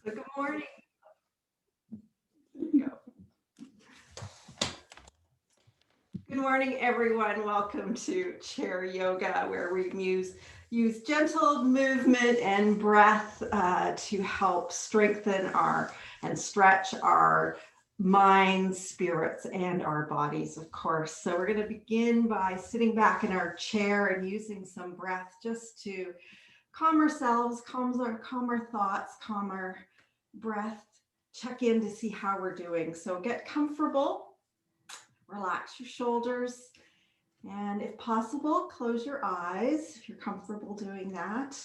So good morning. There you go. Good morning, everyone. Welcome to chair yoga, where we use gentle movement and breath to help strengthen and stretch our minds, spirits, and our bodies, of course. So we're going to begin by sitting back in our chair and using some breath just to calm ourselves, calm our thoughts, calm our breath, check in to see how we're doing. So get comfortable, relax your shoulders, and if possible, close your eyes if you're comfortable doing that,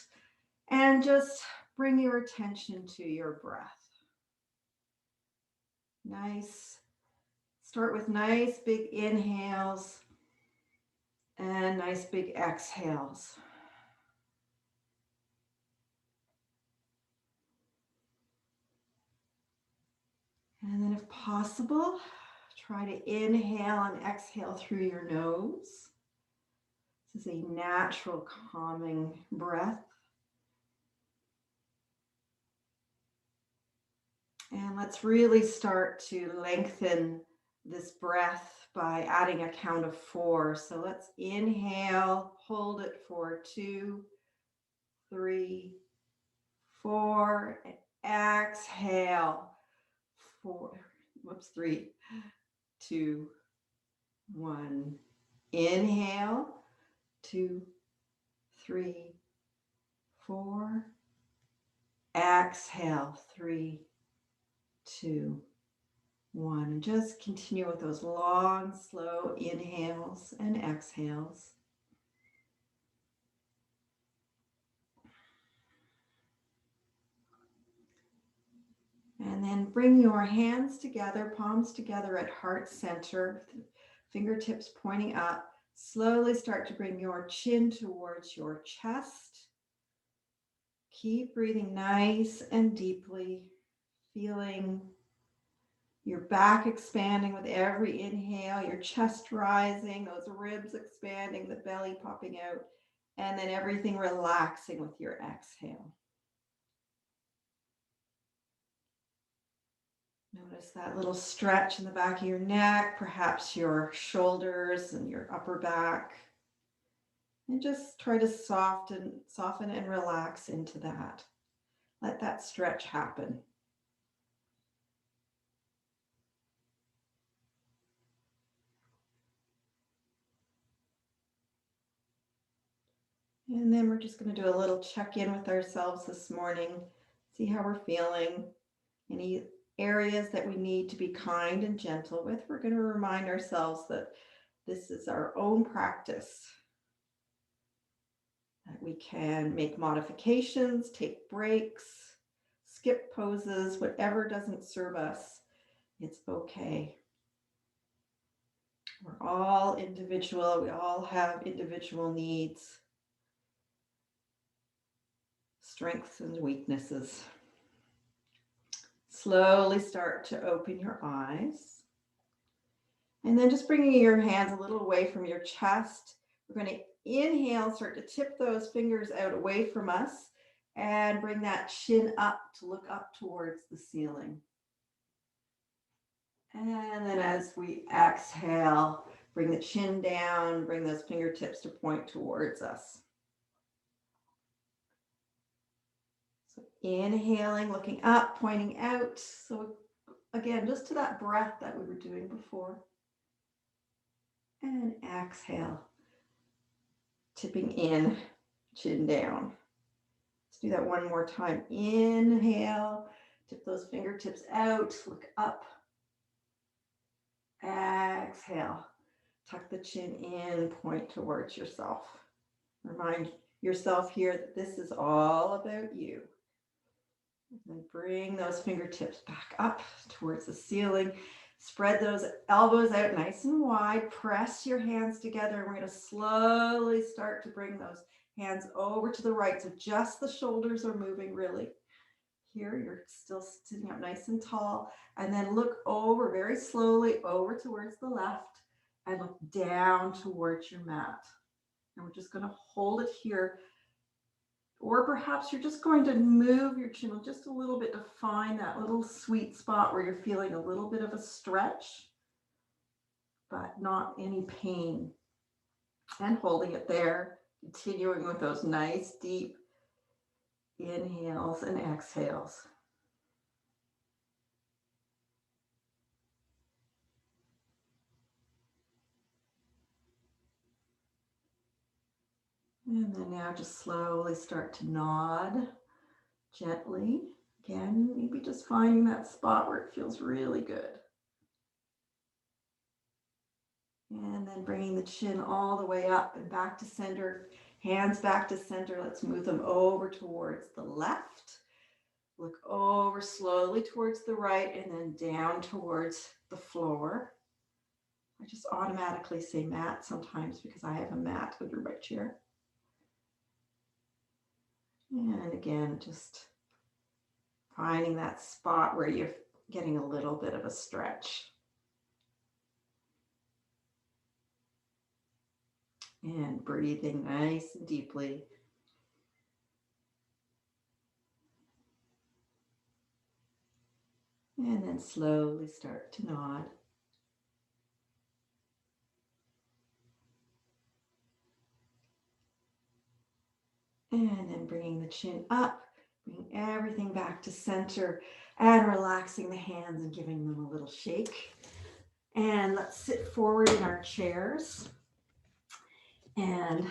and just bring your attention to your breath. Start with nice big inhales and nice big exhales. And then if possible, try to inhale and exhale through your nose. This is a natural calming breath. And let's really start to lengthen this breath by adding a count of 4. So let's inhale, hold it for 2, 3, 4, and exhale. 3, 2, 1. Inhale, 2, 3, 4. Exhale, 3, 2, 1. And just continue with those long, slow inhales and exhales. And then bring your hands together, palms together at heart center, fingertips pointing up. Slowly start to bring your chin towards your chest. Keep breathing nice and deeply, feeling your back expanding with every inhale, your chest rising, those ribs expanding, the belly popping out, and then everything relaxing with your exhale. Notice that little stretch in the back of your neck, perhaps your shoulders and your upper back. And just try to soften and relax into that. Let that stretch happen. And then we're just going to do a little check-in with ourselves this morning, see how we're feeling, any areas that we need to be kind and gentle with. We're going to remind ourselves that this is our own practice, that we can make modifications, take breaks, skip poses, whatever doesn't serve us, it's okay. We're all individual. We all have individual needs, strengths and weaknesses. Slowly start to open your eyes. And then just bringing your hands a little away from your chest. We're going to inhale, start to tip those fingers out away from us and bring that chin up to look up towards the ceiling. And then as we exhale, bring the chin down, bring those fingertips to point towards us. So inhaling, looking up, pointing out. So again, just to that breath that we were doing before. And exhale, tipping in, chin down. Let's do that one more time. Inhale, tip those fingertips out, look up. Exhale, tuck the chin in, point towards yourself. Remind yourself here that this is all about you. And then bring those fingertips back up towards the ceiling. Spread those elbows out nice and wide. Press your hands together. And we're going to slowly start to bring those hands over to the right. So just the shoulders are moving really. Here, you're still sitting up nice and tall. And then look over very slowly over towards the left and look down towards your mat. And we're just going to hold it here Or perhaps you're just going to move your chin just a little bit to find that little sweet spot where you're feeling a little bit of a stretch, but not any pain. And holding it there, continuing with those nice deep inhales and exhales. And then now just slowly start to nod gently. Again, maybe just finding that spot where it feels really good. And then bringing the chin all the way up and back to center, hands back to center. Let's move them over towards the left. Look over slowly towards the right and then down towards the floor. I just automatically say mat sometimes because I have a mat under my chair. And again, just finding that spot where you're getting a little bit of a stretch. And breathing nice and deeply. And then slowly start to nod. And then bringing the chin up, bringing everything back to center and relaxing the hands and giving them a little shake. And let's sit forward in our chairs and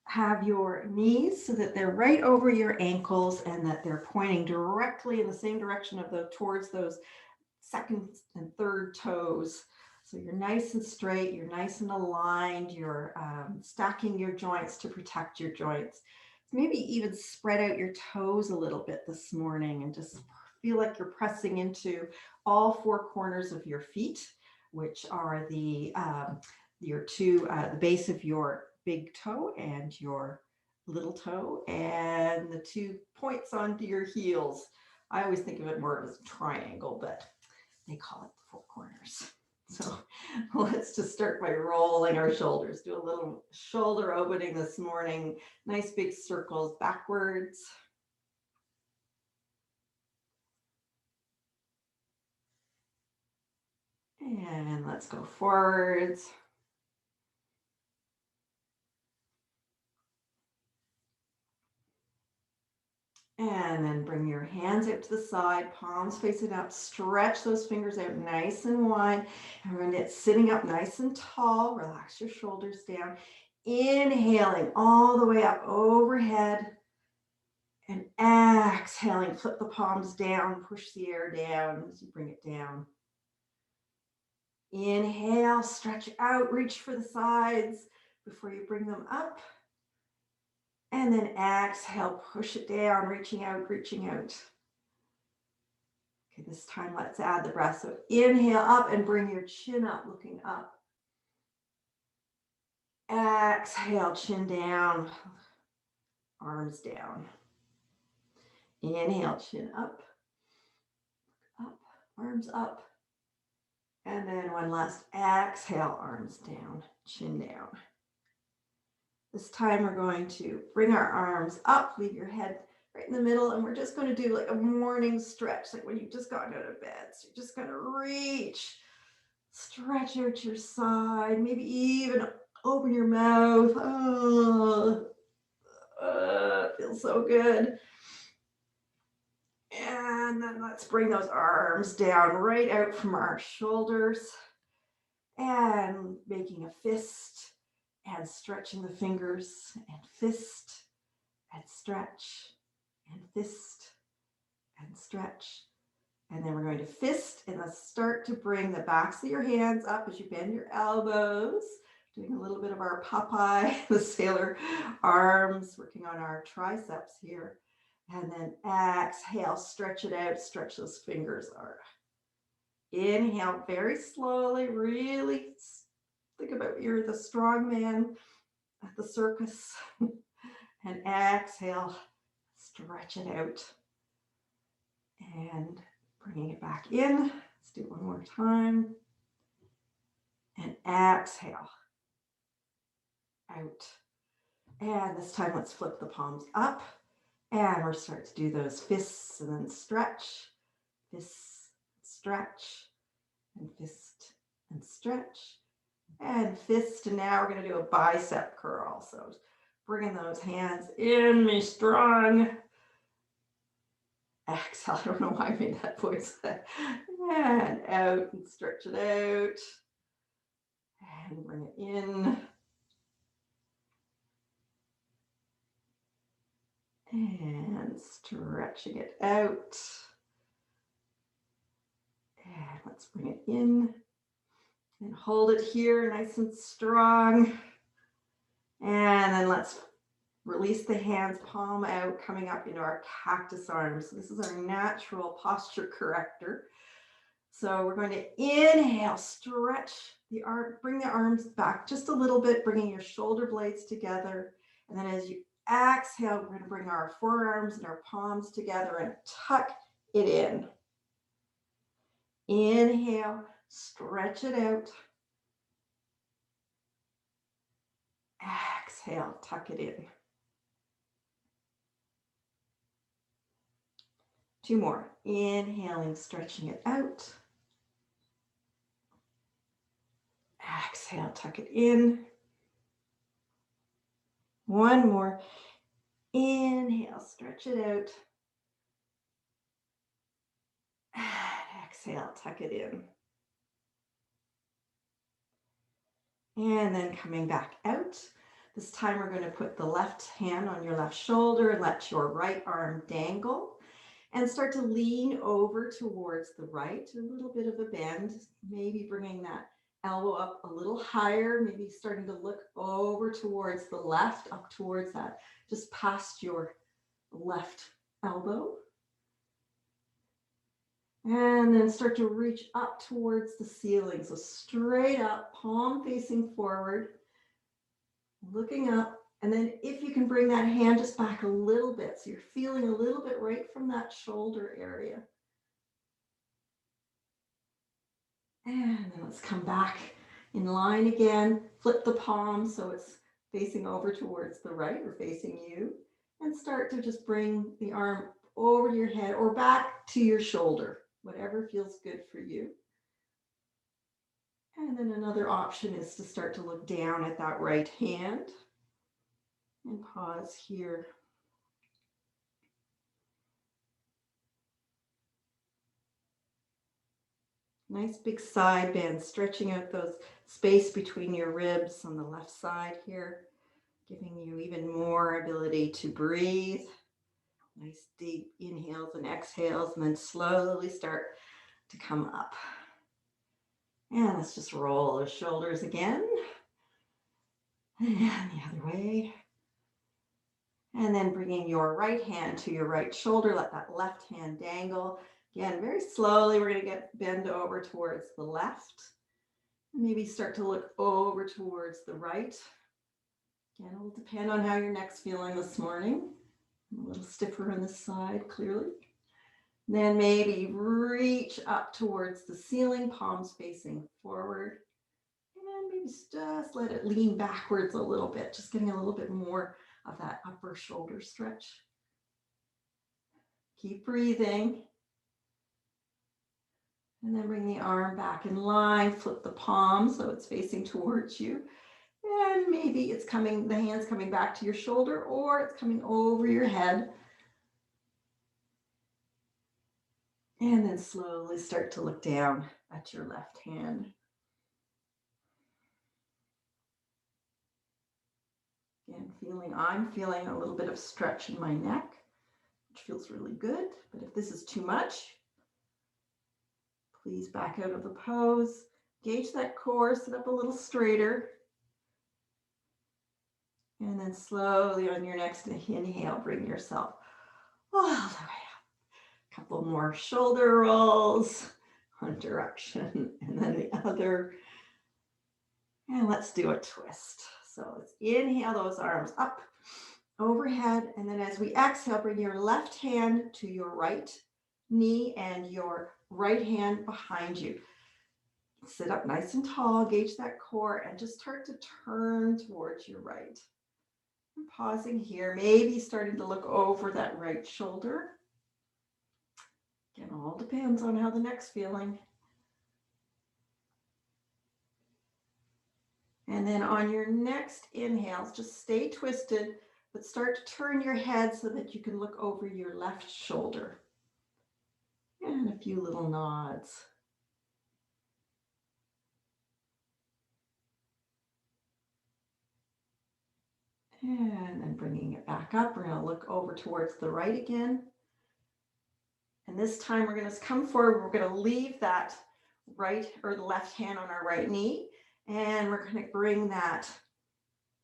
have your knees so that they're right over your ankles and that they're pointing directly in the same direction of towards those second and third toes. So you're nice and straight, you're nice and aligned, you're stacking your joints to protect your joints. Maybe even spread out your toes a little bit this morning and just feel like you're pressing into all four corners of your feet, which are the base of your big toe and your little toe and the 2 points onto your heels. I always think of it more as a triangle, but they call it the 4 corners. So let's just start by rolling our shoulders. Do a little shoulder opening this morning. Nice big circles backwards. And let's go forwards. And then bring your hands out to the side, palms facing up, stretch those fingers out nice and wide. And we're going to get sitting up nice and tall. Relax your shoulders down. Inhaling all the way up overhead. And exhaling, flip the palms down, push the air down as you bring it down. Inhale, stretch out, reach for the sides before you bring them up. And then exhale, push it down, reaching out, reaching out. Okay, this time let's add the breath. So inhale up and bring your chin up, looking up. Exhale, chin down, arms down. Inhale, chin up, arms up. And then one last exhale, arms down, chin down. This time we're going to bring our arms up, leave your head right in the middle, and we're just going to do like a morning stretch, like when you've just gotten out of bed. So you're just going to reach, stretch out your side, maybe even open your mouth. Oh, feels so good. And then let's bring those arms down right out from our shoulders and making a fist and stretching the fingers and fist and stretch and fist and stretch. And then we're going to fist and let's start to bring the backs of your hands up as you bend your elbows, doing a little bit of our Popeye, the sailor arms, working on our triceps here. And then exhale, stretch it out, stretch those fingers out. Inhale very slowly, really think about you're the strong man at the circus. And exhale, stretch it out. And bringing it back in. Let's do it one more time. And exhale, out. And this time, let's flip the palms up. And we're starting to do those fists and then stretch, fists, stretch, and fist and stretch, and fist. And now we're going to do a bicep curl. So bringing those hands in, me strong. Exhale. I don't know why I made that voice. And out and stretch it out. And bring it in. And stretching it out. And let's bring it in. And hold it here nice and strong. And then let's release the hands, palm out, coming up into our cactus arms. So this is our natural posture corrector. So we're going to inhale, stretch the arm, bring the arms back just a little bit, bringing your shoulder blades together. And then as you exhale, we're going to bring our forearms and our palms together and tuck it in. Inhale, stretch it out. Exhale, tuck it in. 2 more. Inhaling, stretching it out. Exhale, tuck it in. 1 more. Inhale, stretch it out. And exhale, tuck it in. And then coming back out. This time we're going to put the left hand on your left shoulder and let your right arm dangle. And start to lean over towards the right, a little bit of a bend, maybe bringing that elbow up a little higher, maybe starting to look over towards the left, up towards that, just past your left elbow. And then start to reach up towards the ceiling. So straight up, palm facing forward, looking up. And then if you can bring that hand just back a little bit, so you're feeling a little bit right from that shoulder area. And then let's come back in line again. Flip the palm so it's facing over towards the right or facing you. And start to just bring the arm over your head or back to your shoulder, whatever feels good for you. And then another option is to start to look down at that right hand. And pause here. Nice big side bend, stretching out those space between your ribs on the left side here, giving you even more ability to breathe. Nice deep inhales and exhales, and then slowly start to come up. And let's just roll those shoulders again. And the other way. And then bringing your right hand to your right shoulder, let that left hand dangle. Again, very slowly, we're going to bend over towards the left. Maybe start to look over towards the right. Again, it will depend on how your neck's feeling this morning. I'm a little stiffer on this side, clearly. Then maybe reach up towards the ceiling, palms facing forward. And maybe just let it lean backwards a little bit, just getting a little bit more of that upper shoulder stretch. Keep breathing. And then bring the arm back in line, flip the palm so it's facing towards you. And maybe it's coming, the hand's coming back to your shoulder or it's coming over your head. And then slowly start to look down at your left hand. Again, I'm feeling a little bit of stretch in my neck, which feels really good. But if this is too much, please back out of the pose. Gauge that core, sit up a little straighter. And then slowly on your next inhale, bring yourself all the way up. A couple more shoulder rolls, one direction and then the other. And let's do a twist. So let's inhale those arms up overhead. And then as we exhale, bring your left hand to your right knee and your right hand behind you. Sit up nice and tall, gauge that core, and just start to turn towards your right. And pausing here, maybe starting to look over that right shoulder. Again, all depends on how the neck's feeling. And then on your next inhales, just stay twisted, but start to turn your head so that you can look over your left shoulder. And a few little nods. And then bringing it back up, we're going to look over towards the right again. And this time we're going to come forward. We're going to leave that right or the left hand on our right knee. And we're going to bring that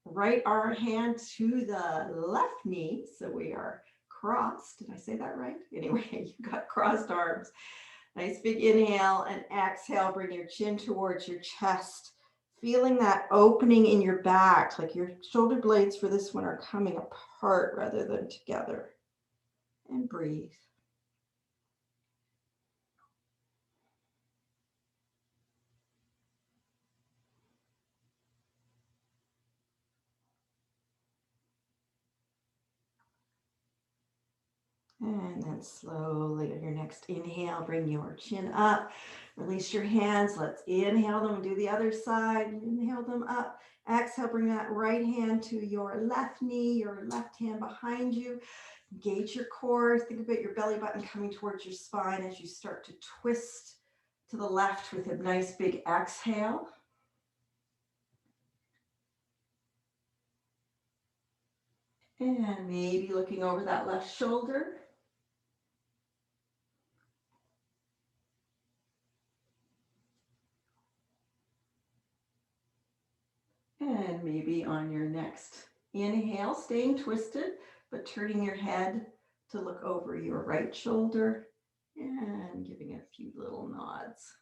right arm hand to the left knee. So we are crossed. Did I say that right? Anyway, you got crossed arms. Nice big inhale and exhale. Bring your chin towards your chest. Feeling that opening in your back, like your shoulder blades for this one are coming apart rather than together. And breathe. And then slowly on your next inhale, bring your chin up. Release your hands. Let's inhale them and do the other side. Inhale them up. Exhale, bring that right hand to your left knee, your left hand behind you. Engage your core. Think about your belly button coming towards your spine as you start to twist to the left with a nice big exhale. And maybe looking over that left shoulder. And maybe on your next inhale, staying twisted, but turning your head to look over your right shoulder and giving it a few little nods.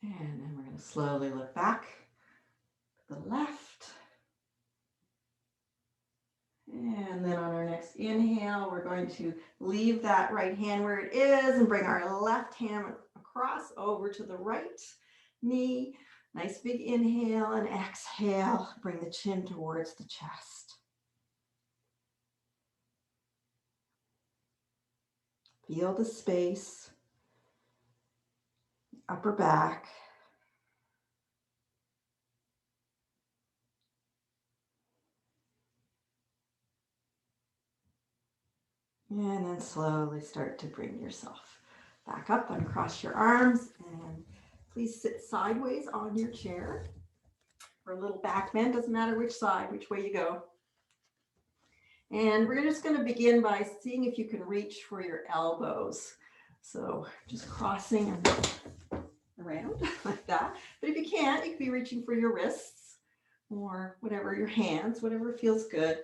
And then we're going to slowly look back to the left. And then on our next inhale, we're going to leave that right hand where it is and bring our left hand across over to the right knee. Nice big inhale and exhale. Bring the chin towards the chest. Feel the space, upper back. And then slowly start to bring yourself back up, uncross your arms, and please sit sideways on your chair. For a little back bend, doesn't matter which side, which way you go. And we're just going to begin by seeing if you can reach for your elbows. So just crossing around like that. But if you can't, you could be reaching for your wrists or whatever, your hands, whatever feels good.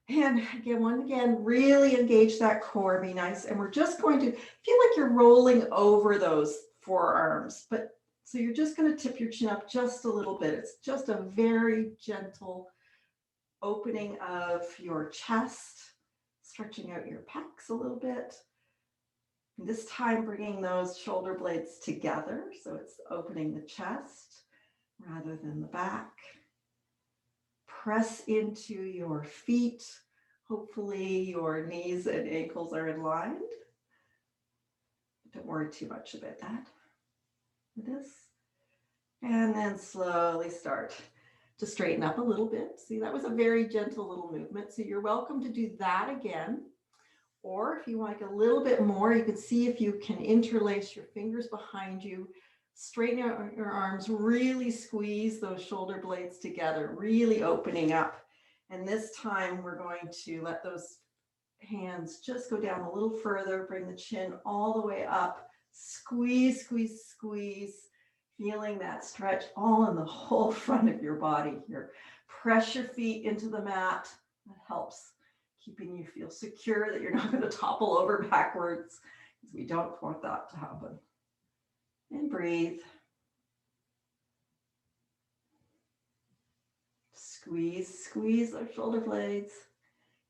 And again, really engage that core, be nice. And we're just going to feel like you're rolling over those forearms, but so you're just going to tip your chin up just a little bit. It's just a very gentle opening of your chest, stretching out your pecs a little bit. And this time bringing those shoulder blades together. So it's opening the chest rather than the back. Press into your feet. Hopefully your knees and ankles are aligned. Don't worry too much about that. This. And then slowly start to straighten up a little bit. See, that was a very gentle little movement. So you're welcome to do that again. Or if you like a little bit more, you can see if you can interlace your fingers behind you. Straighten out your arms, really squeeze those shoulder blades together, really opening up. And this time we're going to let those hands just go down a little further, bring the chin all the way up, squeeze, squeeze, squeeze, feeling that stretch all in the whole front of your body here. Press your feet into the mat. That helps keeping you feel secure that you're not going to topple over backwards because we don't want that to happen. And breathe. Squeeze, squeeze those shoulder blades.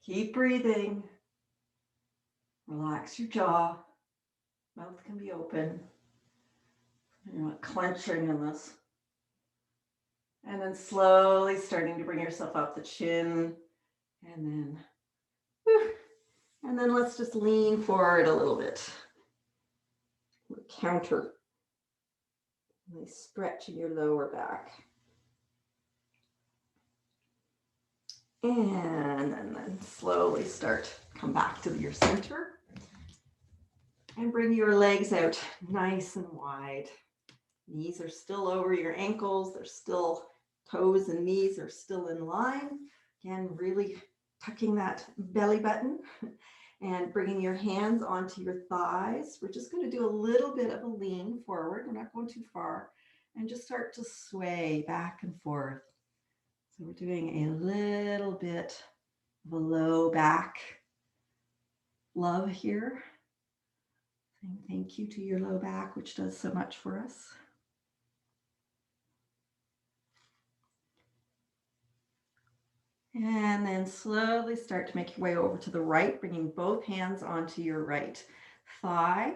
Keep breathing. Relax your jaw. Mouth can be open. You're not clenching in this. And then slowly starting to bring yourself up the chin. And then, whew, and then let's just lean forward a little bit. Counter. Nice stretch in your lower back. And then slowly come back to your center. And bring your legs out nice and wide. Knees are still over your ankles. They're still, toes and knees are still in line. Again, really tucking that belly button and bringing your hands onto your thighs. We're just going to do a little bit of a lean forward. We're not going too far. And just start to sway back and forth. So we're doing a little bit of a low back love here. Saying thank you to your low back, which does so much for us. And then slowly start to make your way over to the right, bringing both hands onto your right thigh.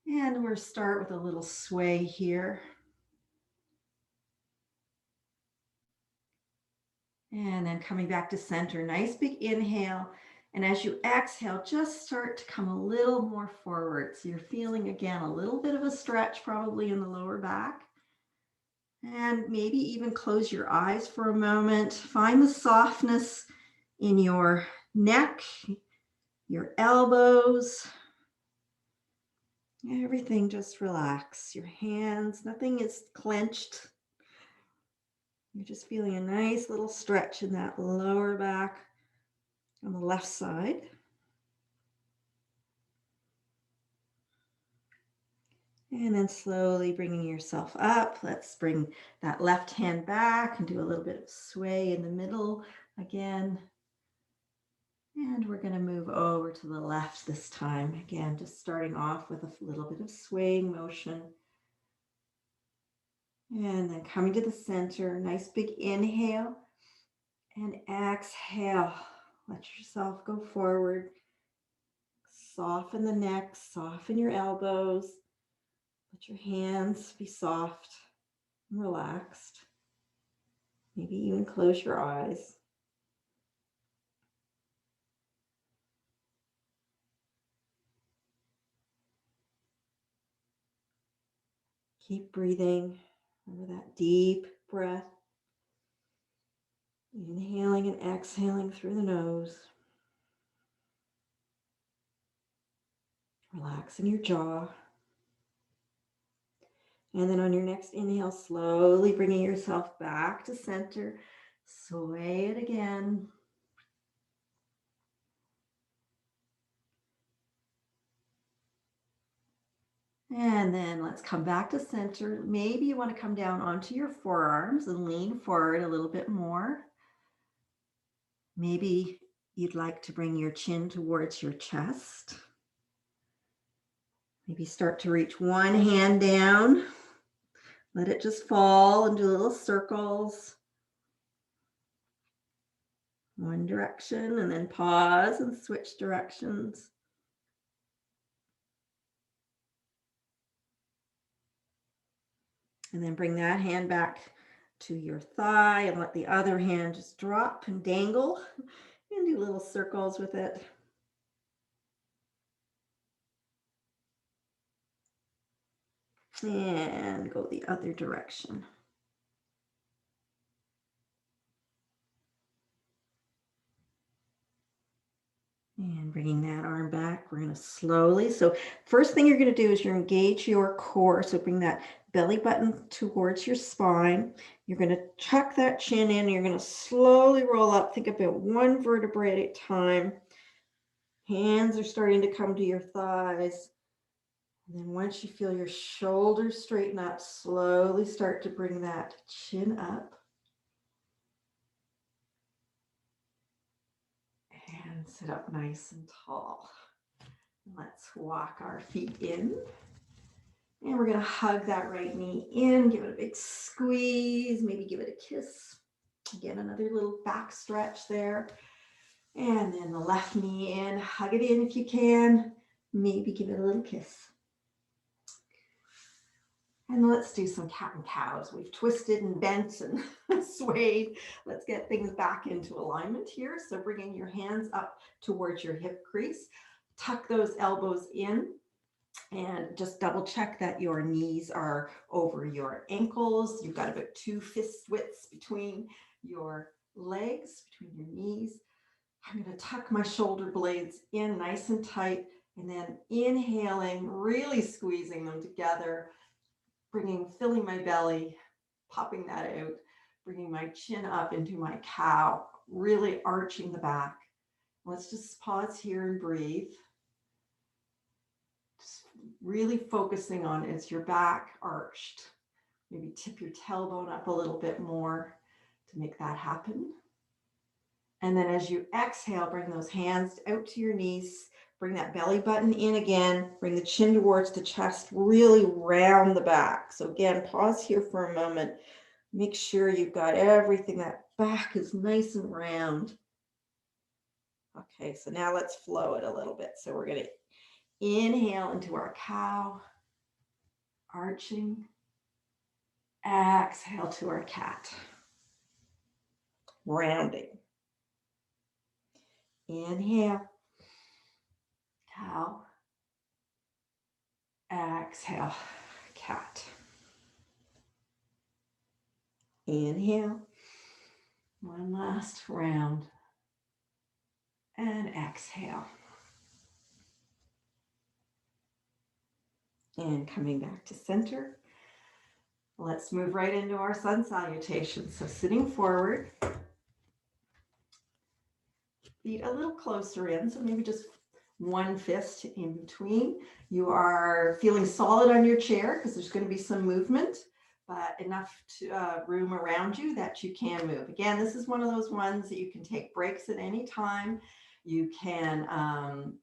And we'll start with a little sway here. And then coming back to center, nice big inhale. And as you exhale, just start to come a little more forward. So you're feeling, again, a little bit of a stretch probably in the lower back. And maybe even close your eyes for a moment. Find the softness in your neck, your elbows. Everything just relax. Your hands, nothing is clenched. You're just feeling a nice little stretch in that lower back on the left side. And then slowly bringing yourself up. Let's bring that left hand back and do a little bit of sway in the middle again. And we're going to move over to the left this time. Again, just starting off with a little bit of swaying motion. And then coming to the center, nice big inhale and exhale. Let yourself go forward. Soften the neck, soften your elbows. Let your hands be soft and relaxed. Maybe even close your eyes. Keep breathing. Remember that deep breath. Inhaling and exhaling through the nose. Relaxing your jaw. And then on your next inhale, slowly bringing yourself back to center. Sway it again. And then let's come back to center. Maybe you want to come down onto your forearms and lean forward a little bit more. Maybe you'd like to bring your chin towards your chest. Maybe start to reach one hand down. Let it just fall and do little circles. One direction and then pause and switch directions. And then bring that hand back to your thigh and let the other hand just drop and dangle and do little circles with it. And go the other direction. And bringing that arm back, we're going to slowly. So first thing you're going to do is you're engage your core. So bring that belly button towards your spine. You're going to tuck that chin in. And you're going to slowly roll up. Think about one vertebrae at a time. Hands are starting to come to your thighs. And then once you feel your shoulders straighten up, slowly start to bring that chin up. And sit up nice and tall. Let's walk our feet in. And we're going to hug that right knee in, give it a big squeeze, maybe give it a kiss. Again, another little back stretch there. And then the left knee in, hug it in if you can. Maybe give it a little kiss. And let's do some cat and cows. We've twisted and bent and swayed. Let's get things back into alignment here. So bringing your hands up towards your hip crease, tuck those elbows in, and just double check that your knees are over your ankles. You've got about 2 fist widths between your legs, between your knees. I'm going to tuck my shoulder blades in nice and tight, and then inhaling, really squeezing them together, filling my belly, popping that out, bringing my chin up into my cow, really arching the back. Let's just pause here and breathe. Just really focusing on, is your back arched? Maybe tip your tailbone up a little bit more to make that happen. And then as you exhale, bring those hands out to your knees, bring that belly button in again, bring the chin towards the chest, really round the back. So again, pause here for a moment. Make sure you've got everything, that back is nice and round. Okay, so now let's flow it a little bit. So we're going to inhale into our cow, arching. Exhale to our cat, rounding. Inhale, cow. Exhale, cat. Inhale, one last round, and exhale. And coming back to center, let's move right into our sun salutation. So sitting forward, feet a little closer in, so maybe just one fist in between. You are feeling solid on your chair because there's going to be some movement, but enough room around you that you can move. Again, this is one of those ones that you can take breaks at any time. You can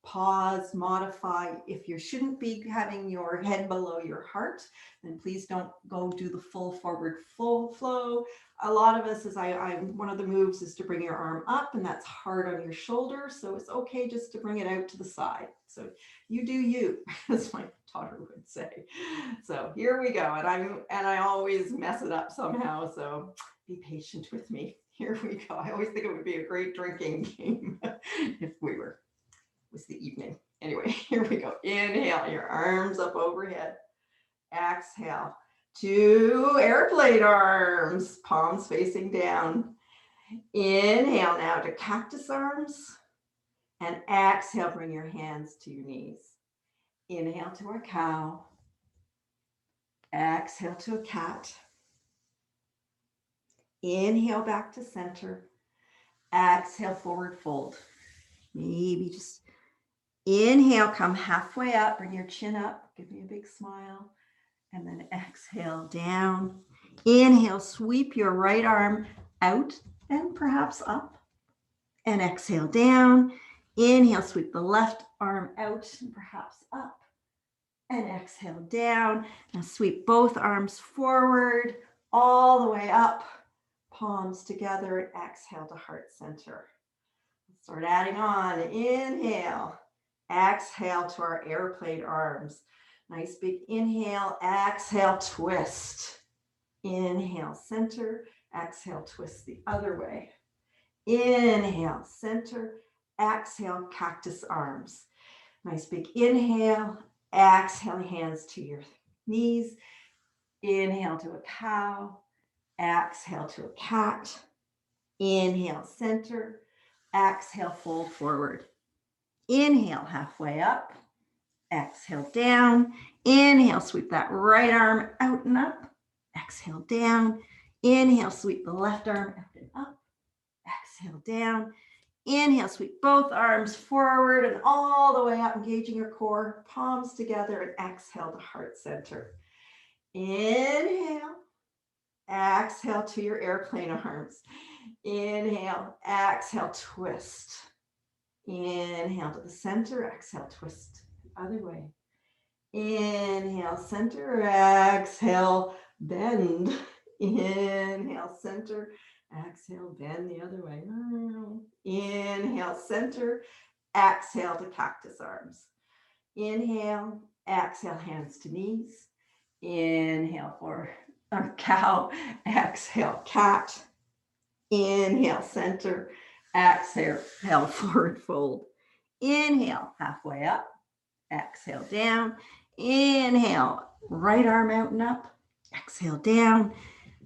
pause, modify. If you shouldn't be having your head below your heart, then please don't go do the full forward full flow. A lot of us, one of the moves is to bring your arm up, and that's hard on your shoulder. So it's okay just to bring it out to the side. So you do you, as my daughter would say. So here we go. And I always mess it up somehow. So be patient with me. Here we go. I always think it would be a great drinking game if was the evening. Anyway, here we go. Inhale, your arms up overhead. Exhale, 2 airplane arms, palms facing down. Inhale now to cactus arms. And exhale, bring your hands to your knees. Inhale to our cow. Exhale to a cat. Inhale back to center. Exhale, forward fold. Maybe just inhale, come halfway up, bring your chin up, give me a big smile, and then exhale down. Inhale, sweep your right arm out and perhaps up, and exhale down. Inhale, sweep the left arm out and perhaps up, and exhale down. Now sweep both arms forward, all the way up, palms together, and exhale to heart center. Start adding on. Inhale. Exhale to our airplane arms. Nice big inhale. Exhale, twist. Inhale, center. Exhale, twist the other way. Inhale, center. Exhale, cactus arms. Nice big inhale. Exhale, hands to your knees. Inhale to a cow. Exhale to a cat. Inhale, center. Exhale, fold forward. Inhale, halfway up. Exhale, down. Inhale, sweep that right arm out and up. Exhale, down. Inhale, sweep the left arm out and up. Exhale, down. Inhale, sweep both arms forward and all the way up, engaging your core, palms together, and exhale to heart center. Inhale. Exhale to your airplane arms. Inhale. Exhale, twist. Inhale to the center, exhale, twist the other way. Inhale, center, exhale, bend. Inhale, center, exhale, bend the other way. Inhale, center, exhale to cactus arms. Inhale, exhale, hands to knees. Inhale for our cow. Exhale, cat. Inhale, center. Exhale, forward fold. Inhale, halfway up. Exhale, down. Inhale, right arm out and up. Exhale, down.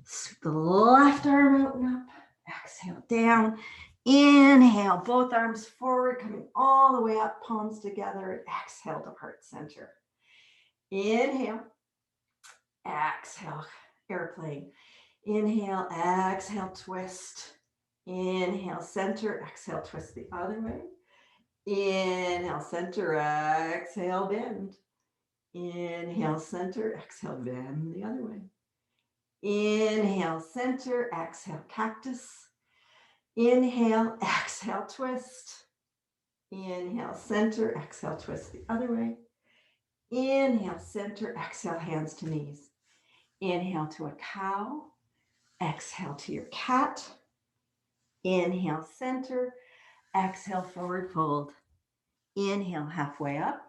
Sweep the left arm out and up. Exhale, down. Inhale, both arms forward, coming all the way up, palms together. Exhale to heart center. Inhale. Exhale, airplane. Inhale, exhale, twist. Inhale, center, exhale, twist the other way. Inhale, center, exhale, bend. Inhale, center, exhale, bend the other way. Inhale, center, exhale, cactus. Inhale, exhale, twist. Inhale, center, exhale, twist the other way. Inhale, center, exhale, hands to knees. Inhale to a cow. Exhale to your cat. Inhale, center. Exhale, forward fold. Inhale, halfway up.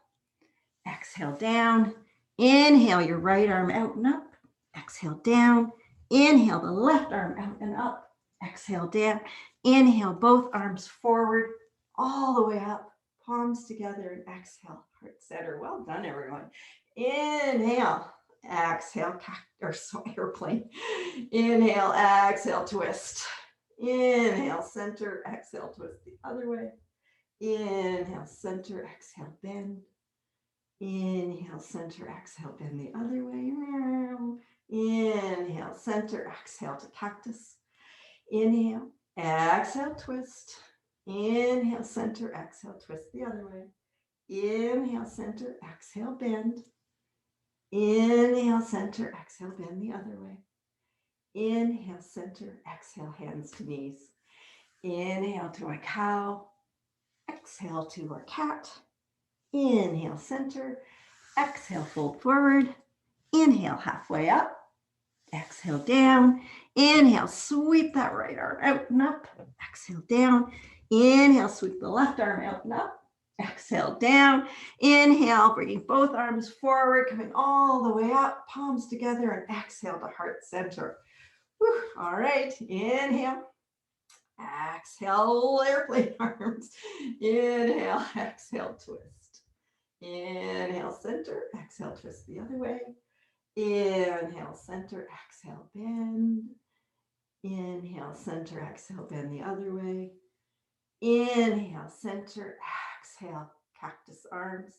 Exhale, down. Inhale, your right arm out and up. Exhale, down. Inhale, the left arm out and up. Exhale, down. Inhale, both arms forward, all the way up. Palms together and exhale, heart center. Well done, everyone. Inhale, exhale, airplane. Inhale, exhale, twist. Inhale, center, exhale, twist the other way. Inhale, center, exhale, bend. Inhale, center, exhale, bend the other way. Inhale, center, exhale to cactus. Inhale, exhale, twist. Inhale, center, exhale, twist the other way. Inhale, center, exhale, bend. Inhale, center, exhale, bend the other way. Inhale, center, exhale, hands to knees. Inhale to a cow. Exhale to a cat. Inhale, center. Exhale, fold forward. Inhale, halfway up. Exhale, down. Inhale, sweep that right arm out and up. Exhale, down. Inhale, sweep the left arm out and up. Exhale, down. Inhale, bringing both arms forward, coming all the way up, palms together, and exhale to heart center. Whew. All right, inhale. Exhale, airplane arms. Inhale, exhale, twist. Inhale, center, exhale, twist the other way. Inhale, center, exhale, bend. Inhale, center, exhale, bend the other way. Inhale, center, exhale, cactus arms.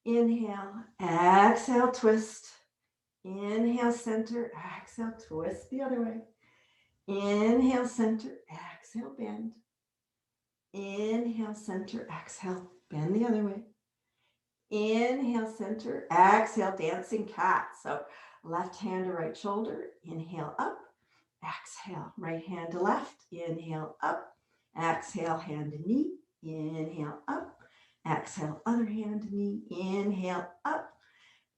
Inhale, exhale, twist. Inhale, center, exhale, twist the other way. Inhale, center, exhale, bend. Inhale, center, exhale, bend the other way. Inhale, center, exhale, dancing cat. So left hand to right shoulder, inhale up, exhale, right hand to left, inhale up, exhale, hand to knee, inhale up, exhale, other hand to knee, inhale up,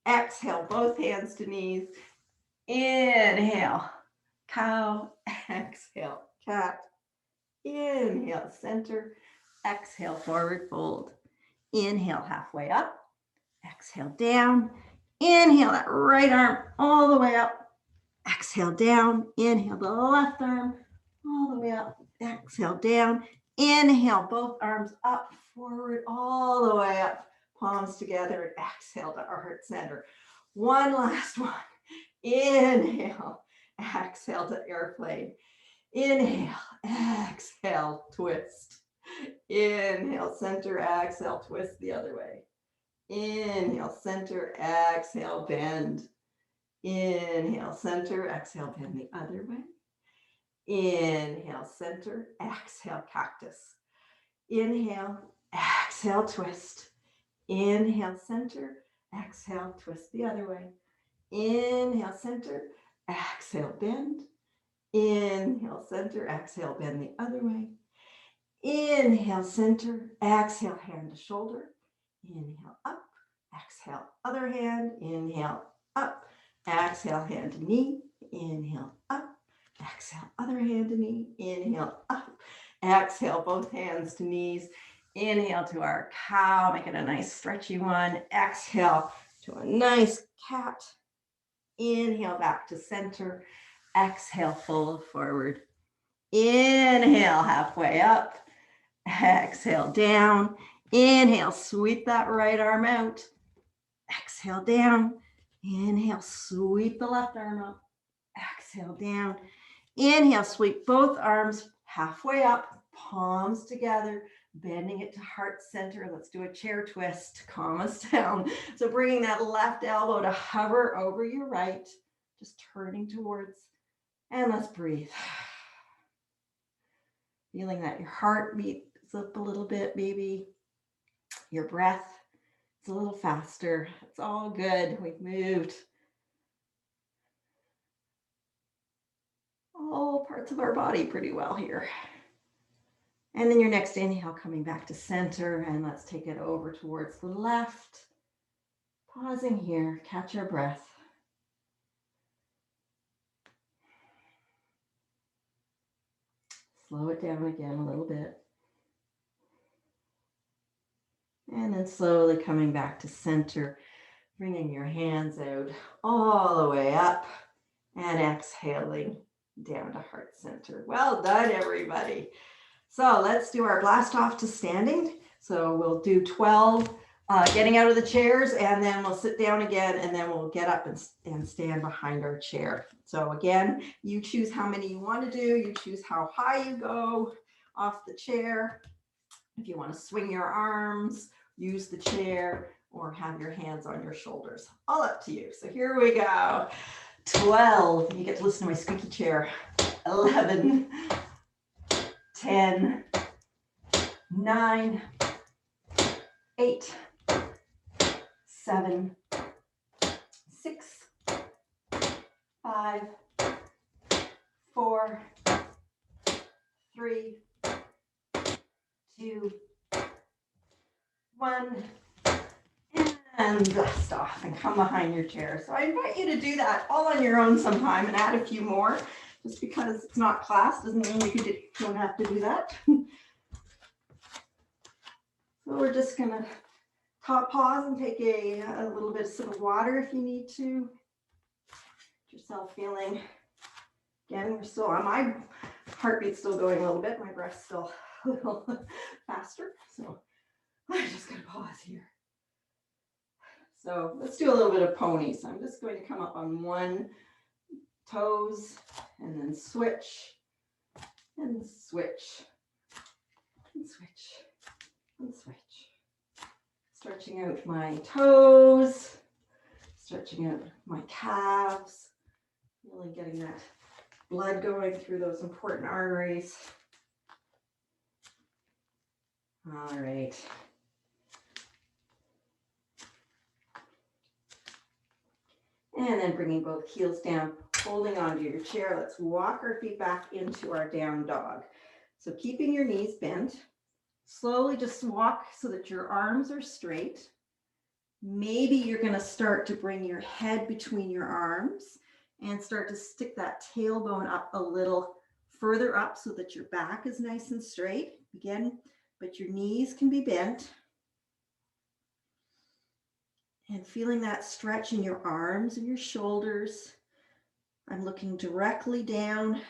exhale, both hands to knees, inhale, cow, exhale, cat, inhale, center, exhale, forward fold, inhale, halfway up, exhale, down, inhale, that right arm all the way up, exhale, down, inhale, the left arm all the way up, exhale, down, inhale, both arms up, forward, all the way up, palms together, and exhale to our heart center. One last one. Inhale, exhale to airplane. Inhale, exhale, twist. Inhale, center, exhale, twist the other way. Inhale, center, exhale, bend. Inhale, center, exhale, bend the other way. Inhale, center, exhale, cactus. Inhale, exhale, twist. Inhale, center, exhale, twist the other way. Inhale, center, exhale, bend. Inhale, center, exhale, bend the other way. Inhale, center, exhale, hand to shoulder. Inhale, up, exhale, other hand. Inhale, up, exhale, hand to knee. Inhale, up, exhale, other hand to knee. Inhale, up, exhale, both hands to knees. Inhale to our cow, make it a nice stretchy one. Exhale to a nice cat. Inhale back to center. Exhale, fold forward. Inhale, halfway up. Exhale, down. Inhale, sweep that right arm out. Exhale, down. Inhale, sweep the left arm up. Exhale, down. Inhale, sweep both arms halfway up, palms together, bending it to heart center. Let's do a chair twist to calm us down. So bringing that left elbow to hover over your right, just turning towards, and let's breathe. Feeling that your heart beats up a little bit, maybe your breath is a little faster. It's all good. We've moved all parts of our body pretty well here. And then your next inhale, coming back to center, and let's take it over towards the left. Pausing here, catch our breath. Slow it down again a little bit. And then slowly coming back to center, bringing your hands out all the way up and exhaling down to heart center. Well done, everybody. So let's do our blast off to standing. So we'll do 12 getting out of the chairs, and then we'll sit down again, and then we'll get up and stand behind our chair. So again, you choose how many you want to do. You choose how high you go off the chair. If you want to swing your arms, use the chair, or have your hands on your shoulders. All up to you. So here we go. 12. You get to listen to my squeaky chair. 11. 10. 9. 8. 7. 6. 5. 4. 3. 2. 1. And blast off and come behind your chair. So I invite you to do that all on your own sometime and add a few more. Just because it's not class doesn't mean you don't have to do that. So we're just gonna pause and take a little bit of sip of water if you need to. Get yourself feeling, again, we're still on, my heartbeat's still going a little bit, my breath's still a little faster. So I'm just gonna pause here. So let's do a little bit of pony. So I'm just going to come up on one toes and then switch and switch and switch and switch. Stretching out my toes, stretching out my calves, really getting that blood going through those important arteries. All right. And then bringing both heels down, holding onto your chair. Let's walk our feet back into our down dog. So keeping your knees bent, slowly just walk so that your arms are straight. Maybe you're going to start to bring your head between your arms and start to stick that tailbone up a little further up so that your back is nice and straight. Again, but your knees can be bent. And feeling that stretch in your arms and your shoulders. I'm looking directly down,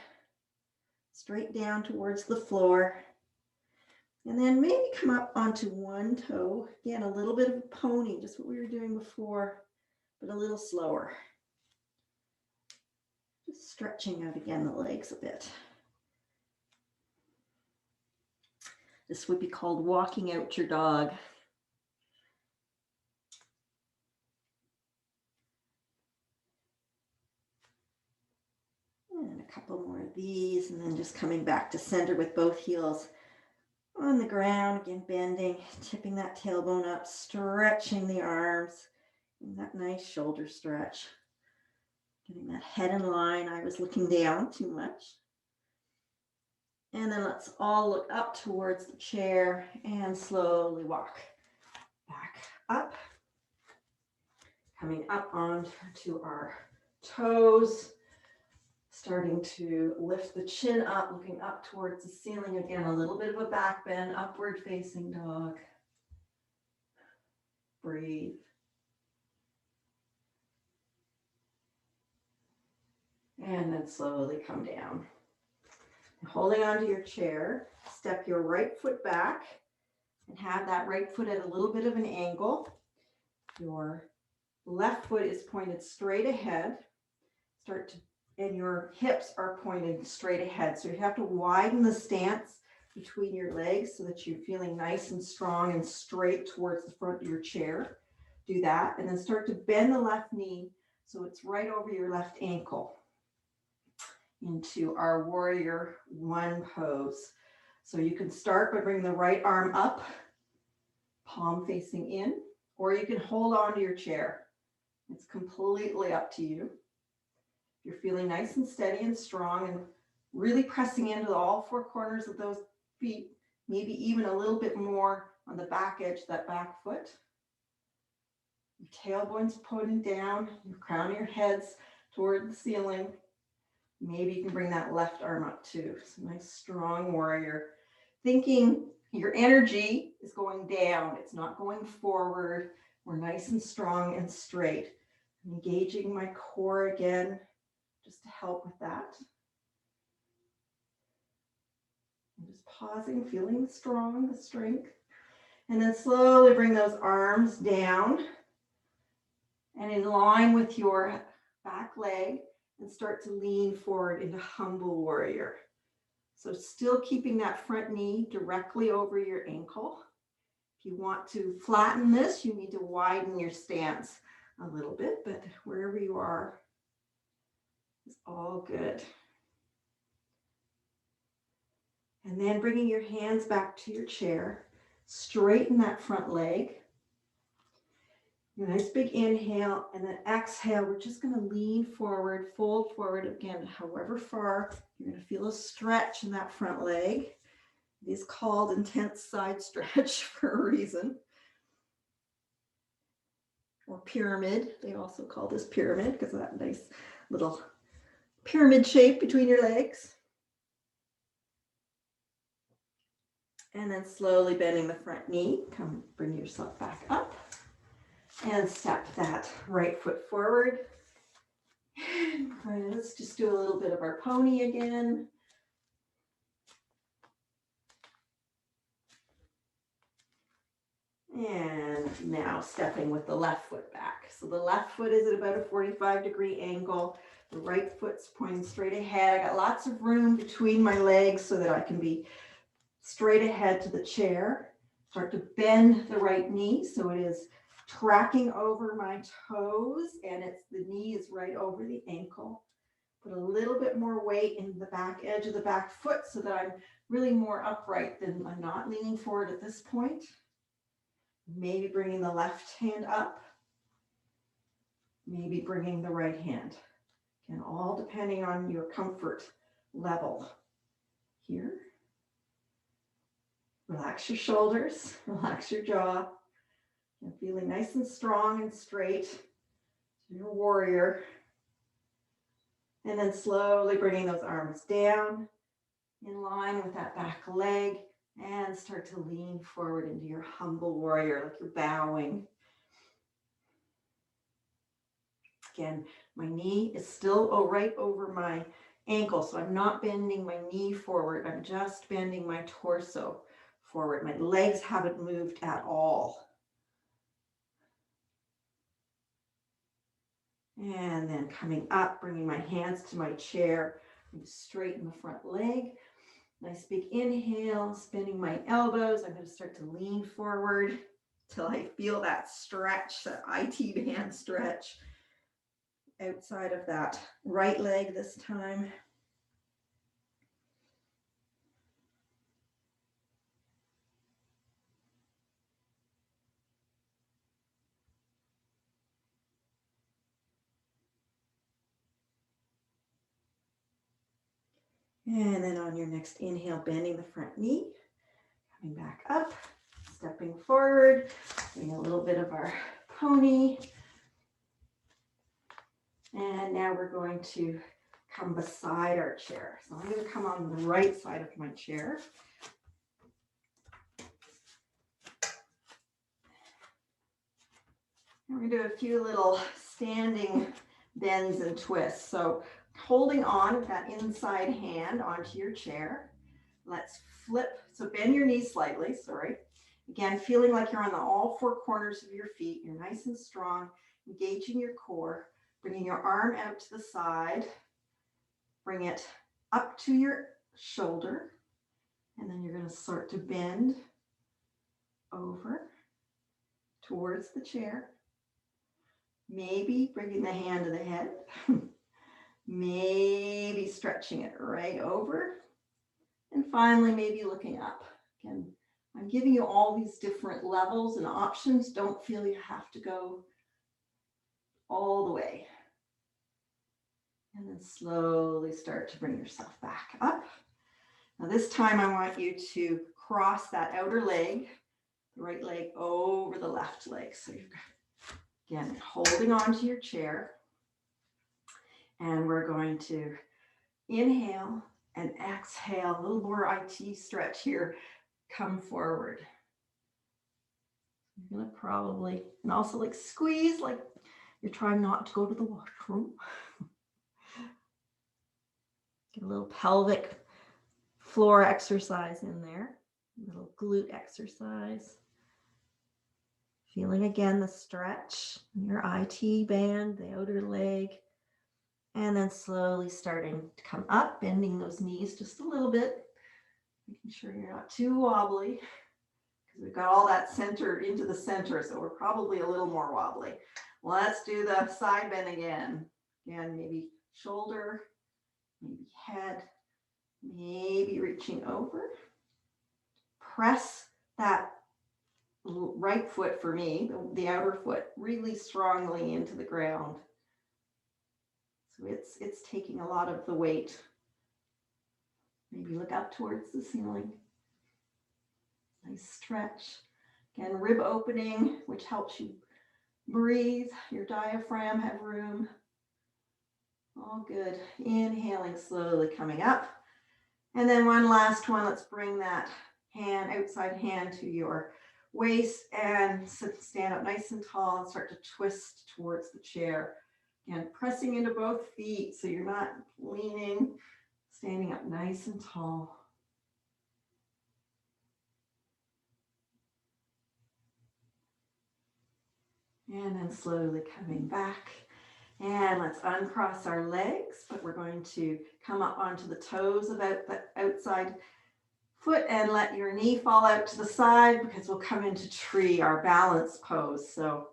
straight down towards the floor. And then maybe come up onto one toe. Again, a little bit of a pony, just what we were doing before, but a little slower. Just stretching out again the legs a bit. This would be called walking out your dog. And a couple more of these, and then just coming back to center with both heels on the ground. Again, bending, tipping that tailbone up, stretching the arms, and that nice shoulder stretch. Getting that head in line. I was looking down too much. And then let's all look up towards the chair and slowly walk back up. Coming up onto our toes. Starting to lift the chin up, looking up towards the ceiling. Again, a little bit of a back bend, upward facing dog. Breathe. And then slowly come down. Holding onto your chair, step your right foot back and have that right foot at a little bit of an angle. Your left foot is pointed straight ahead. And your hips are pointed straight ahead. So you have to widen the stance between your legs so that you're feeling nice and strong and straight towards the front of your chair. Do that, and then start to bend the left knee so it's right over your left ankle into our warrior one pose. So you can start by bringing the right arm up, palm facing in, or you can hold on to your chair. It's completely up to you. You're feeling nice and steady and strong and really pressing into all four corners of those feet, maybe even a little bit more on the back edge, that back foot. Your tailbone's pointing down, your crown of your head's toward the ceiling. Maybe you can bring that left arm up too. So nice strong warrior. Thinking your energy is going down. It's not going forward. We're nice and strong and straight. I'm engaging my core again, just to help with that. And just pausing, feeling the strength. And then slowly bring those arms down and in line with your back leg and start to lean forward into humble warrior. So still keeping that front knee directly over your ankle. If you want to flatten this, you need to widen your stance a little bit, but wherever you are is all good. And then bringing your hands back to your chair, straighten that front leg. Nice big inhale, and then exhale. We're just going to lean forward, fold forward again, however far. You're going to feel a stretch in that front leg. It is called intense side stretch for a reason. Or pyramid. They also call this pyramid because of that nice little pyramid shape between your legs. And then slowly bending the front knee. Come bring yourself back up. And step that right foot forward. And let's just do a little bit of our pony again. And now stepping with the left foot back. So the left foot is at about a 45-degree angle. The right foot's pointing straight ahead. I got lots of room between my legs so that I can be straight ahead to the chair. Start to bend the right knee so it is tracking over my toes, and the knee is right over the ankle. Put a little bit more weight in the back edge of the back foot so that I'm really more upright than I'm not leaning forward at this point. Maybe bringing the left hand up. Maybe bringing the right hand. Again, all depending on your comfort level here. Relax your shoulders, relax your jaw. And feeling nice and strong and straight. Your warrior. And then slowly bringing those arms down in line with that back leg and start to lean forward into your humble warrior, like you're bowing. Again, my knee is still right over my ankle, so I'm not bending my knee forward. I'm just bending my torso forward. My legs haven't moved at all. And then coming up, bringing my hands to my chair, and straighten the front leg. Nice big inhale, spinning my elbows. I'm going to start to lean forward till I feel that stretch, that IT band stretch outside of that right leg this time. And then on your next inhale, bending the front knee, coming back up, stepping forward, doing a little bit of our pony. And now we're going to come beside our chair. So I'm going to come on the right side of my chair. And we're going to do a few little standing bends and twists. So holding on with that inside hand onto your chair. Let's flip. So bend your knees slightly, sorry. Again, feeling like you're on all four corners of your feet. You're nice and strong, engaging your core, bringing your arm out to the side. Bring it up to your shoulder. And then you're going to start to bend over towards the chair. Maybe bringing the hand to the head. Maybe stretching it right over. And finally, maybe looking up. Again, I'm giving you all these different levels and options. Don't feel you have to go all the way. And then slowly start to bring yourself back up. Now this time I want you to cross that outer leg, the right leg over the left leg. So you're, again, holding on to your chair. And we're going to inhale and exhale, a little more IT stretch here. Come forward. You're gonna probably, and also like squeeze, like you're trying not to go to the washroom. Get a little pelvic floor exercise in there, a little glute exercise. Feeling again the stretch in your IT band, the outer leg. And then slowly starting to come up, bending those knees just a little bit, making sure you're not too wobbly, because we've got all that center into the center, so we're probably a little more wobbly. Let's do the side bend again. Again, maybe shoulder, maybe head, maybe reaching over. Press that right foot for me, the outer foot, really strongly into the ground. So it's taking a lot of the weight. Maybe look up towards the ceiling. Nice stretch. Again, rib opening, which helps you breathe. Your diaphragm have room. All good. Inhaling slowly, coming up. And then one last one. Let's bring that hand, outside hand, to your waist and stand up nice and tall and start to twist towards the chair. Again, pressing into both feet so you're not leaning, standing up nice and tall. And then slowly coming back. And let's uncross our legs, but we're going to come up onto the toes of the outside foot and let your knee fall out to the side, because we'll come into tree, our balance pose. So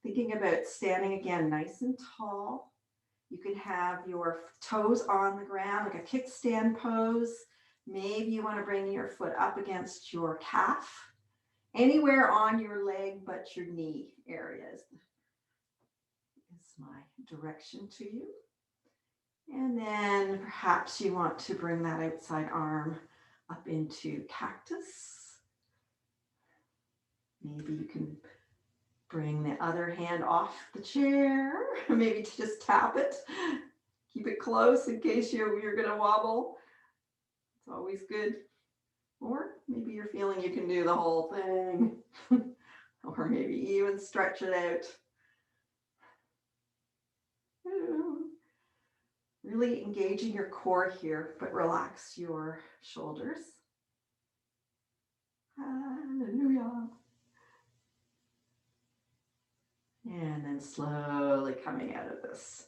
thinking about standing again nice and tall. You can have your toes on the ground, like a kickstand pose. Maybe you want to bring your foot up against your calf. Anywhere on your leg but your knee area is my direction to you. And then perhaps you want to bring that outside arm up into cactus. Maybe you can bring the other hand off the chair, maybe to just tap it. Keep it close in case you're gonna wobble. It's always good. Or maybe you're feeling you can do the whole thing. Or maybe even stretch it out. Really engaging your core here, but relax your shoulders. Hallelujah. And then slowly coming out of this.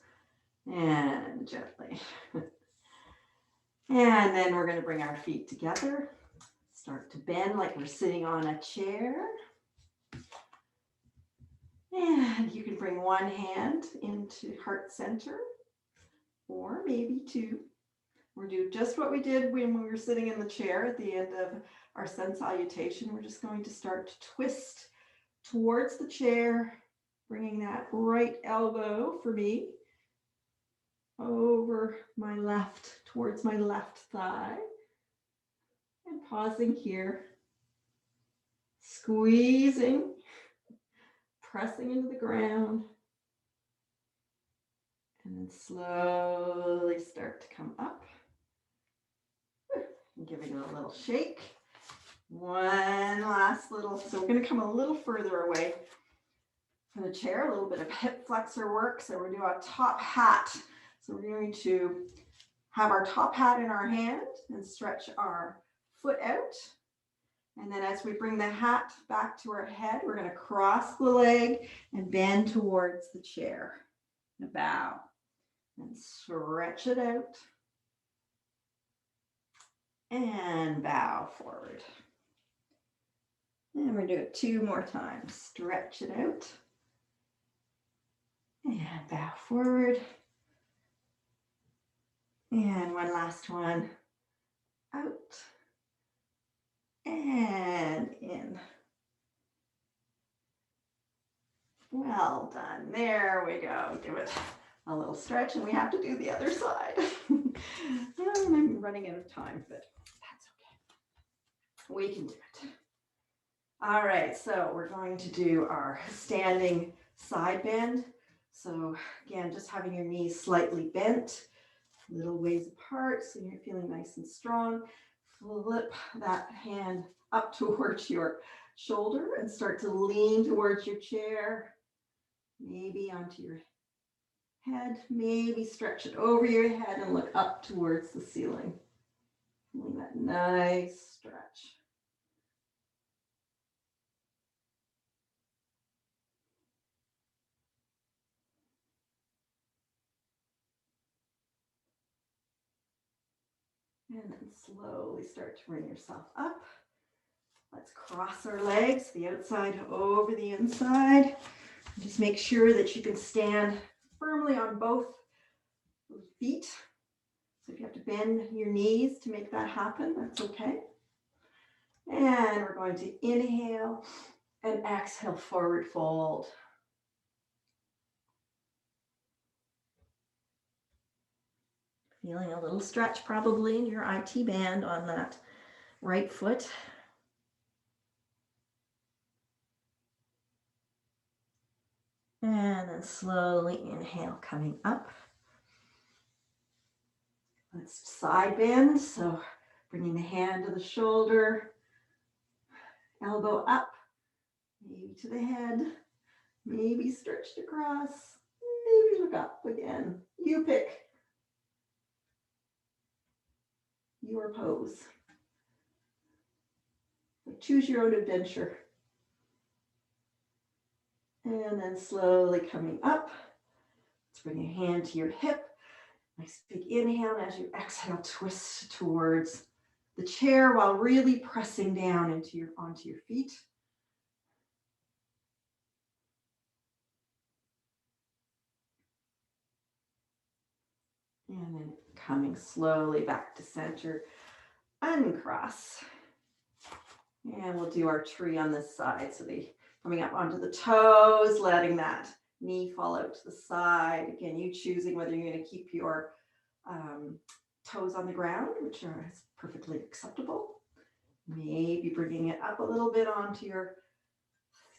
And gently. And then we're going to bring our feet together. Start to bend like we're sitting on a chair. And you can bring one hand into heart center, or maybe two. We'll do just what we did when we were sitting in the chair at the end of our sun salutation. We're just going to start to twist towards the chair, bringing that right elbow for me over my left, towards my left thigh, and pausing here, squeezing, pressing into the ground, and then slowly start to come up. And giving it a little shake. One last little, so we're going to come a little further away from the chair, a little bit of hip flexor work. So we're doing a top hat. So we're going to have our top hat in our hand and stretch our foot out. And then as we bring the hat back to our head, we're going to cross the leg and bend towards the chair. And bow and stretch it out. And bow forward. And we're going to do it 2 more times. Stretch it out. And bow forward. And one last one. Out. And in. Well done. There we go. Give it a little stretch, and we have to do the other side. I'm running out of time, but that's okay. We can do it. All right, so we're going to do our standing side bend. So again, just having your knees slightly bent, little ways apart, so you're feeling nice and strong. Flip that hand up towards your shoulder and start to lean towards your chair, maybe onto your head, maybe stretch it over your head and look up towards the ceiling. Feeling that nice stretch. And then slowly start to bring yourself up. Let's cross our legs, the outside over the inside. Just make sure that you can stand firmly on both feet. So if you have to bend your knees to make that happen, that's okay. And we're going to inhale and exhale, forward fold. Feeling a little stretch probably in your IT band on that right foot. And then slowly inhale, coming up. Let's side bend. So bringing the hand to the shoulder, elbow up, maybe to the head, maybe stretched across, maybe look up again. You pick your pose. So choose your own adventure. And then slowly coming up. Let's bring your hand to your hip. Nice big inhale. And as you exhale, twist towards the chair while really pressing down onto your feet. And then coming slowly back to center, uncross. And we'll do our tree on this side. So coming up onto the toes, letting that knee fall out to the side. Again, you choosing whether you're going to keep your toes on the ground, which is perfectly acceptable. Maybe bringing it up a little bit onto your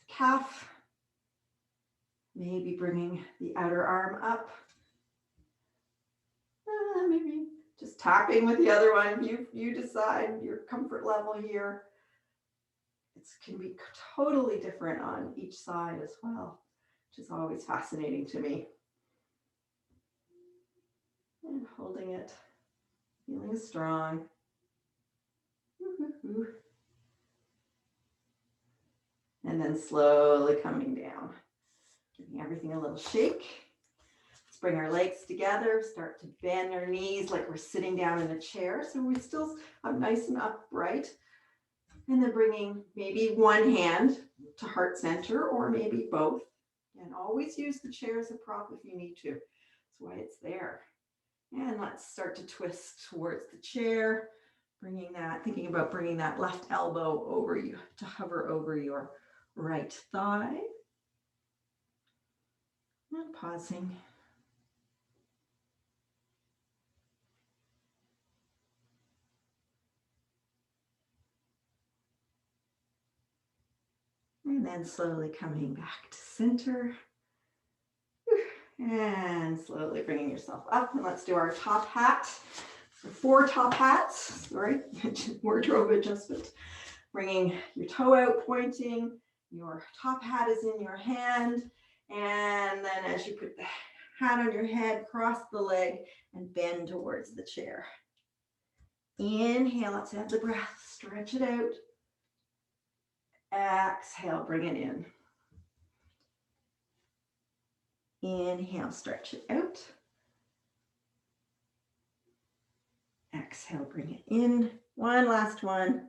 calf. Maybe bringing the outer arm up. Maybe just tapping with the other one. You decide your comfort level here. It can be totally different on each side as well, which is always fascinating to me. And holding it, feeling strong. And then slowly coming down, giving everything a little shake. Let's bring our legs together, start to bend our knees like we're sitting down in a chair. So we're still up nice and upright. And then bringing maybe one hand to heart center or maybe both. And always use the chair as a prop if you need to. That's why it's there. And let's start to twist towards the chair, thinking about bringing that left elbow over you to hover over your right thigh. And pausing. And then slowly coming back to center. And slowly bringing yourself up. And let's do our top hat. So 4 top hats. Sorry, wardrobe adjustment. Bringing your toe out, pointing. Your top hat is in your hand. And then as you put the hand on your head, cross the leg, and bend towards the chair. Inhale, let's have the breath, stretch it out. Exhale, bring it in. Inhale, stretch it out. Exhale, bring it in. One last one.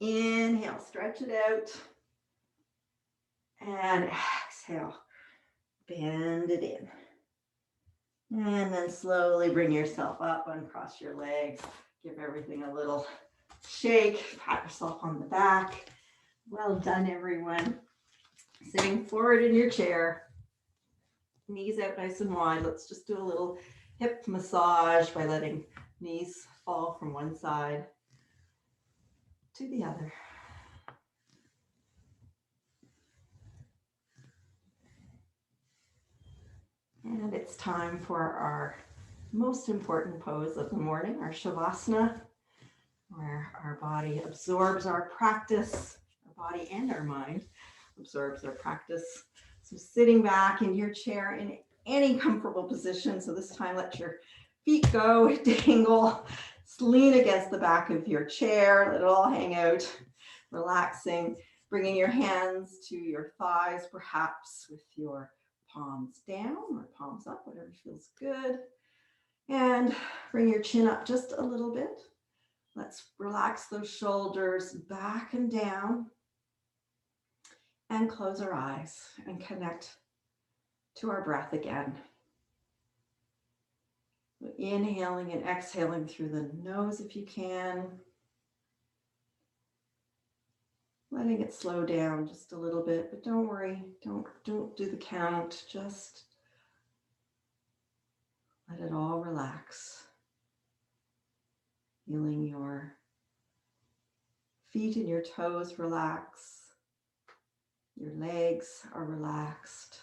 Inhale, stretch it out. And exhale, bend it in. And then slowly bring yourself up, uncross your legs. Give everything a little shake. Pat yourself on the back. Well done, everyone. Sitting forward in your chair. Knees out nice and wide. Let's just do a little hip massage by letting knees fall from one side to the other. And it's time for our most important pose of the morning, our Shavasana, where our body absorbs our practice, our body and our mind absorbs our practice. So sitting back in your chair in any comfortable position. So this time, let your feet go, dangle, lean against the back of your chair, let it all hang out, relaxing, bringing your hands to your thighs, perhaps with your palms down or palms up, whatever feels good. And bring your chin up just a little bit. Let's relax those shoulders back and down and close our eyes and connect to our breath again. Inhaling and exhaling through the nose if you can. Letting it slow down just a little bit, but don't worry, don't do the count, just let it all relax. Feeling your feet and your toes relax. Your legs are relaxed.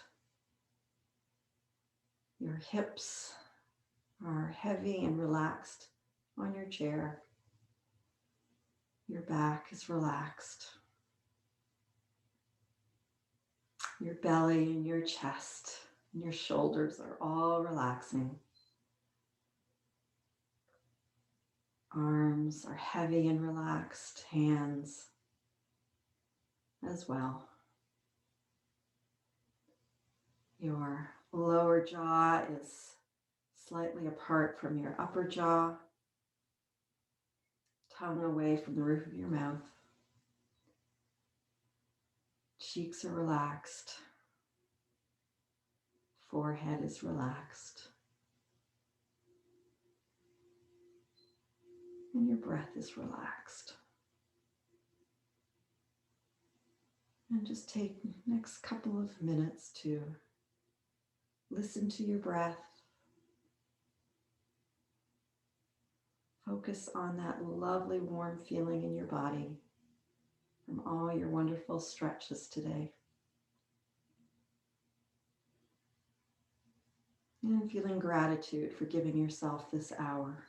Your hips are heavy and relaxed on your chair. Your back is relaxed. Your belly and your chest and your shoulders are all relaxing. Arms are heavy and relaxed, hands as well. Your lower jaw is slightly apart from your upper jaw, tongue away from the roof of your mouth. Cheeks are relaxed. Forehead is relaxed. And your breath is relaxed. And just take the next couple of minutes to listen to your breath. Focus on that lovely warm feeling in your body from all your wonderful stretches today. And feeling gratitude for giving yourself this hour.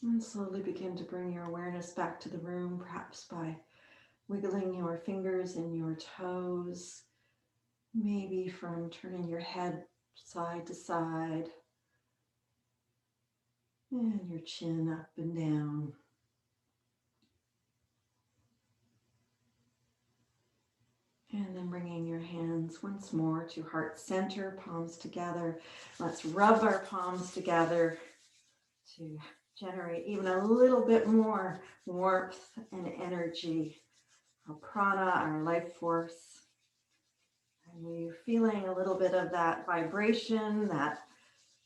And slowly begin to bring your awareness back to the room, perhaps by wiggling your fingers and your toes, maybe from turning your head side to side, and your chin up and down. And then bringing your hands once more to heart center, palms together. Let's rub our palms together to generate even a little bit more warmth and energy our prana, our life force. And we're feeling a little bit of that vibration, that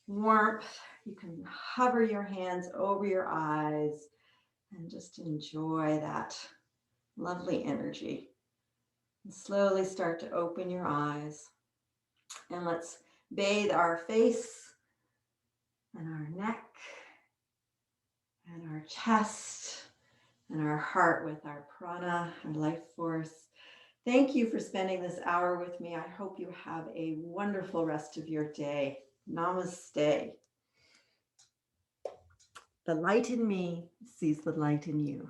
warmth. You can hover your hands over your eyes and just enjoy that lovely energy. And slowly start to open your eyes. And let's bathe our face and our neck and our chest and our heart with our prana, our life force. Thank you for spending this hour with me. I hope you have a wonderful rest of your day. Namaste. The light in me sees the light in you.